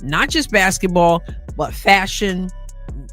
not just basketball, but fashion,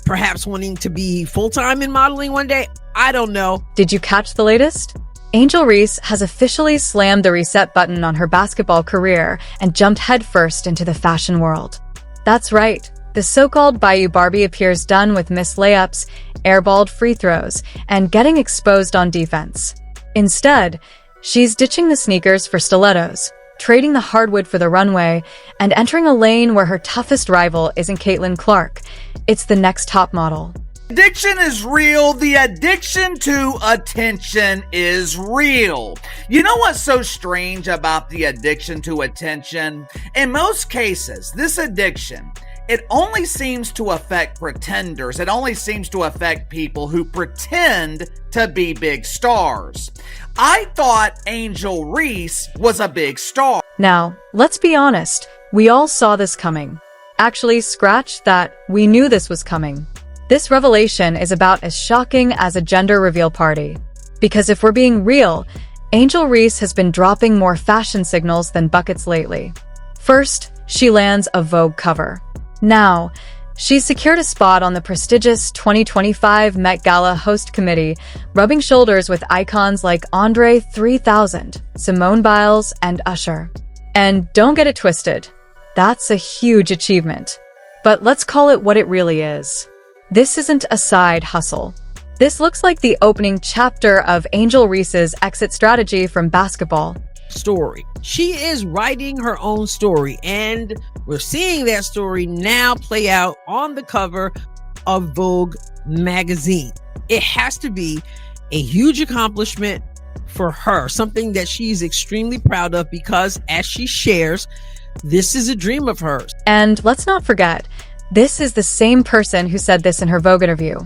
perhaps wanting to be full-time in modeling one day. I don't know. Did you catch the latest? Angel Reese has officially slammed the reset button on her basketball career and jumped headfirst into the fashion world. That's right. The so-called Bayou Barbie appears done with missed layups, airballed free throws, and getting exposed on defense. Instead, she's ditching the sneakers for stilettos, trading the hardwood for the runway, and entering a lane where her toughest rival isn't Caitlin Clark. It's the next top model. Addiction is real. The addiction to attention is real. You know what's so strange about the addiction to attention? In most cases, this addiction, it only seems to affect pretenders. It only seems to affect people who pretend to be big stars. I thought Angel Reese was a big star. Now, let's be honest. We all saw this coming. Actually, scratch that. We knew this was coming. This revelation is about as shocking as a gender reveal party. Because if we're being real, Angel Reese has been dropping more fashion signals than buckets lately. First, she lands a Vogue cover. Now, she's secured a spot on the prestigious 2025 Met Gala host committee, rubbing shoulders with icons like Andre 3000, Simone Biles, and Usher. And don't get it twisted, that's a huge achievement. But let's call it what it really is. This isn't a side hustle. This looks like the opening chapter of Angel Reese's exit strategy from basketball. Story. She is writing her own story, and we're seeing that story now play out on the cover of Vogue magazine. It has to be a huge accomplishment for her, something that she's extremely proud of because, as she shares, this is a dream of hers. And let's not forget, this is the same person who said this in her Vogue interview.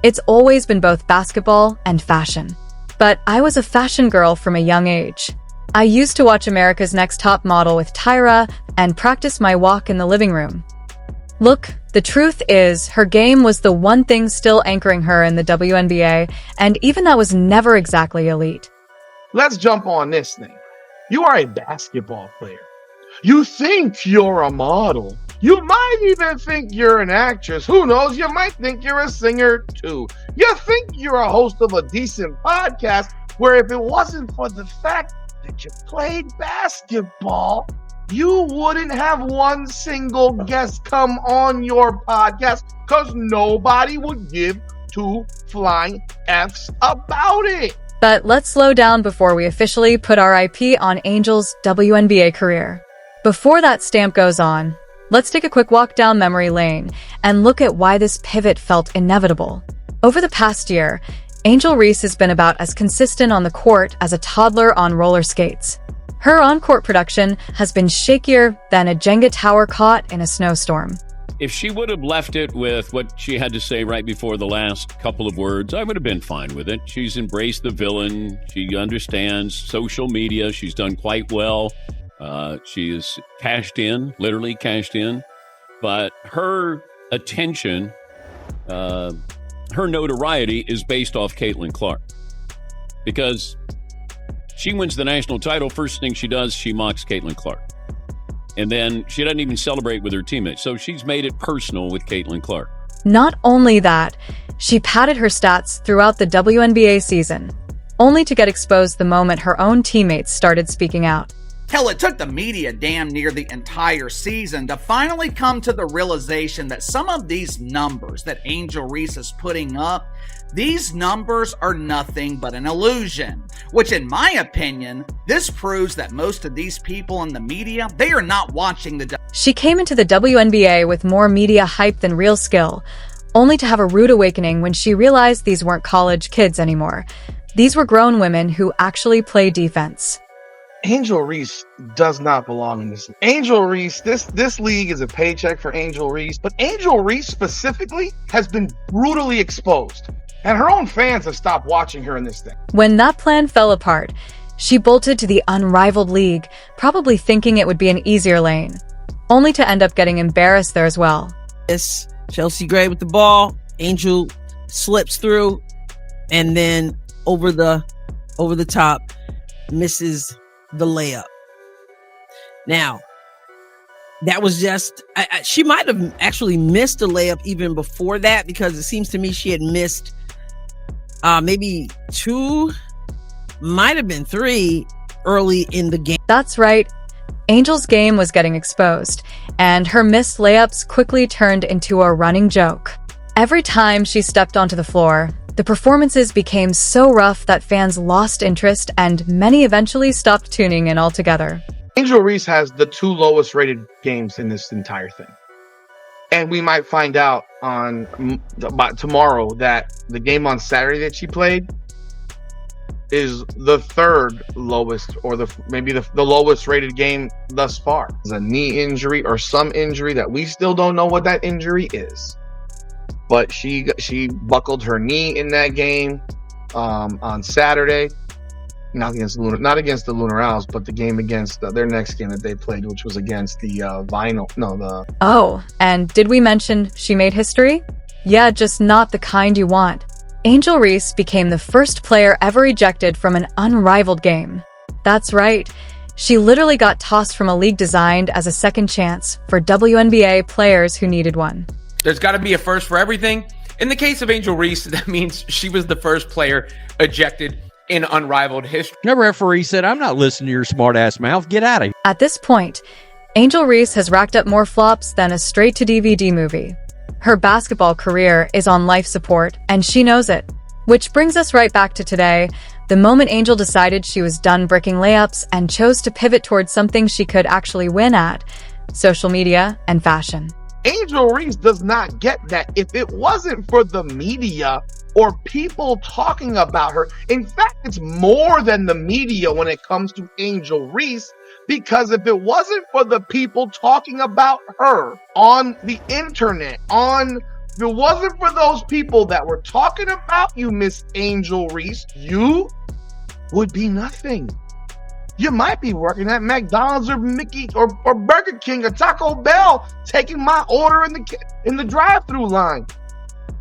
It's always been both basketball and fashion. But I was a fashion girl from a young age. I used to watch America's Next Top Model with Tyra and practice my walk in the living room. Look, the truth is, her game was the one thing still anchoring her in the WNBA, and even that was never exactly elite. Let's jump on this thing. You are a basketball player. You think you're a model. You might even think you're an actress. Who knows? You might think you're a singer too. You think you're a host of a decent podcast where if it wasn't for the fact that you played basketball, you wouldn't have one single guest come on your podcast because nobody would give two flying F's about it. But let's slow down before we officially put our IP on Angel's WNBA career. Before that stamp goes on, let's take a quick walk down memory lane and look at why this pivot felt inevitable. Over the past year, Angel Reese has been about as consistent on the court as a toddler on roller skates. Her on-court production has been shakier than a Jenga tower caught in a snowstorm. If she would have left it with what she had to say right before the last couple of words, I would have been fine with it. She's embraced the villain. She understands social media. She's done quite well. She is literally cashed in. But her attention, her notoriety is based off Caitlin Clark. Because she wins the national title, first thing she does, she mocks Caitlin Clark. And then she doesn't even celebrate with her teammates. So she's made it personal with Caitlin Clark. Not only that, she padded her stats throughout the WNBA season, only to get exposed the moment her own teammates started speaking out. Hell, it took the media damn near the entire season to finally come to the realization that some of these numbers that Angel Reese is putting up, these numbers are nothing but an illusion. Which, in my opinion, this proves that most of these people in the media, they are not watching the... She came into the WNBA with more media hype than real skill, only to have a rude awakening when she realized these weren't college kids anymore. These were grown women who actually play defense. Angel Reese does not belong in this. Angel Reese, this league is a paycheck for Angel Reese, but Angel Reese specifically has been brutally exposed, and her own fans have stopped watching her in this thing. When that plan fell apart, she bolted to the unrivaled league, probably thinking it would be an easier lane, only to end up getting embarrassed there as well. It's Chelsea Gray with the ball. Angel slips through, and then over the top, misses the layup. Now, that was just, she might have actually missed a layup even before that, because it seems to me she had missed maybe 2, might have been 3 early in the game. That's right. Angel's game was getting exposed, and her missed layups quickly turned into a running joke. Every time she stepped onto the floor, the performances became so rough that fans lost interest and many eventually stopped tuning in altogether. Angel Reese has the 2 lowest rated games in this entire thing. And we might find out by tomorrow that the game on Saturday that she played is the 3rd lowest, or maybe the lowest rated game thus far. It's a knee injury or some injury that we still don't know what that injury is. But she buckled her knee in that game on Saturday. Not against the Lunar Owls, but the game against their next game that they played, which was against the Oh, and did we mention she made history? Yeah, just not the kind you want. Angel Reese became the first player ever ejected from an unrivaled game. That's right. She literally got tossed from a league designed as a second chance for WNBA players who needed one. There's got to be a first for everything. In the case of Angel Reese, that means she was the first player ejected in unrivaled history. The referee said, "I'm not listening to your smart-ass mouth. Get out of here." At this point, Angel Reese has racked up more flops than a straight-to-DVD movie. Her basketball career is on life support, and she knows it. Which brings us right back to today, the moment Angel decided she was done bricking layups and chose to pivot towards something she could actually win at: social media and fashion. Angel Reese does not get that. If it wasn't for the media or people talking about her, in fact, it's more than the media when it comes to Angel Reese, because if it wasn't for the people talking about her on the internet, if it wasn't for those people that were talking about you, Miss Angel Reese, you would be nothing. You might be working at McDonald's or Mickey or Burger King or Taco Bell, taking my order in the drive-thru line.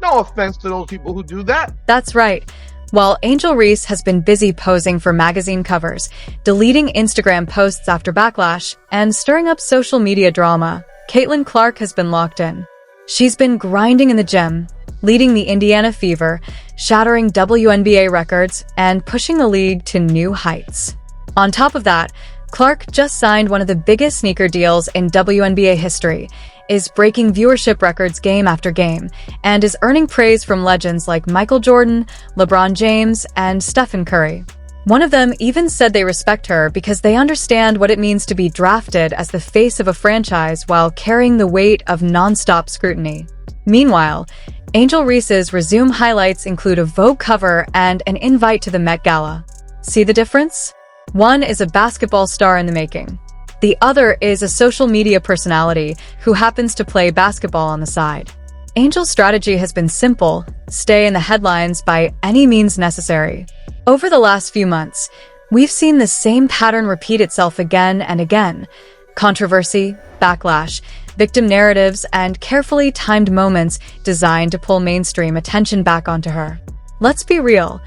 No offense to those people who do that. That's right. While Angel Reese has been busy posing for magazine covers, deleting Instagram posts after backlash, and stirring up social media drama, Caitlin Clark has been locked in. She's been grinding in the gym, leading the Indiana Fever, shattering WNBA records, and pushing the league to new heights. On top of that, Clark just signed one of the biggest sneaker deals in WNBA history, is breaking viewership records game after game, and is earning praise from legends like Michael Jordan, LeBron James, and Stephen Curry. One of them even said they respect her because they understand what it means to be drafted as the face of a franchise while carrying the weight of non-stop scrutiny. Meanwhile, Angel Reese's resume highlights include a Vogue cover and an invite to the Met Gala. See the difference? One is a basketball star in the making. The other is a social media personality who happens to play basketball on the side. Angel's strategy has been simple: stay in the headlines by any means necessary. Over the last few months, we've seen the same pattern repeat itself again and again. Controversy, backlash, victim narratives, and carefully timed moments designed to pull mainstream attention back onto her. Let's be real.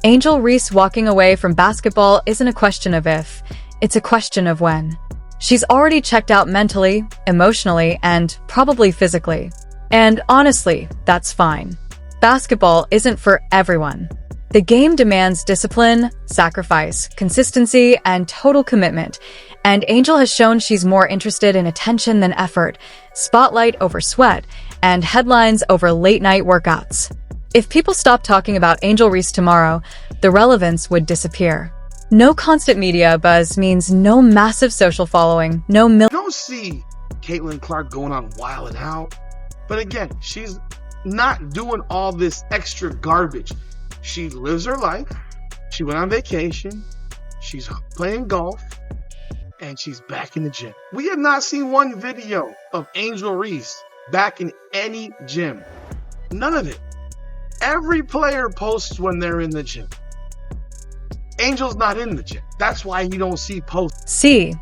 Angel Reese walking away from basketball isn't a question of if, it's a question of when. She's already checked out mentally, emotionally, and probably physically. And honestly, that's fine. Basketball isn't for everyone. The game demands discipline, sacrifice, consistency, and total commitment, and Angel has shown she's more interested in attention than effort, spotlight over sweat, and headlines over late-night workouts. If people stopped talking about Angel Reese tomorrow, the relevance would disappear. No constant media buzz means no massive social following, no don't see Caitlin Clark going on Wild 'N Out. But again, she's not doing all this extra garbage. She lives her life. She went on vacation. She's playing golf. And she's back in the gym. We have not seen one video of Angel Reese back in any gym. None of it. Every player posts when they're in the gym. Angel's not in the gym. That's why you don't see posts. See,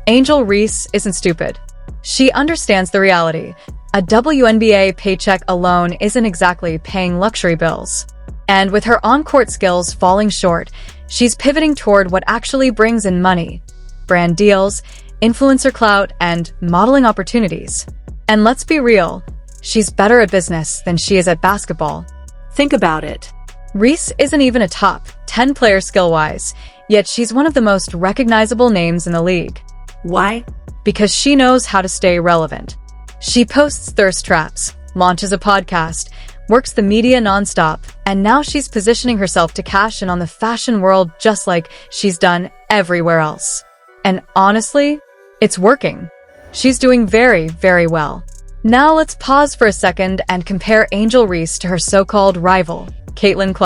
Angel Reese isn't stupid. She understands the reality. A WNBA paycheck alone isn't exactly paying luxury bills. And with her on-court skills falling short, she's pivoting toward what actually brings in money: brand deals, influencer clout, and modeling opportunities. And let's be real, she's better at business than she is at basketball. Think about it. Reese isn't even a top 10 player skill-wise, yet she's one of the most recognizable names in the league. Why? Because she knows how to stay relevant. She posts thirst traps, launches a podcast, works the media nonstop, and now she's positioning herself to cash in on the fashion world just like she's done everywhere else. And honestly, it's working. She's doing very, very well. Now let's pause for a second and compare Angel Reese to her so-called rival, Caitlin Clark.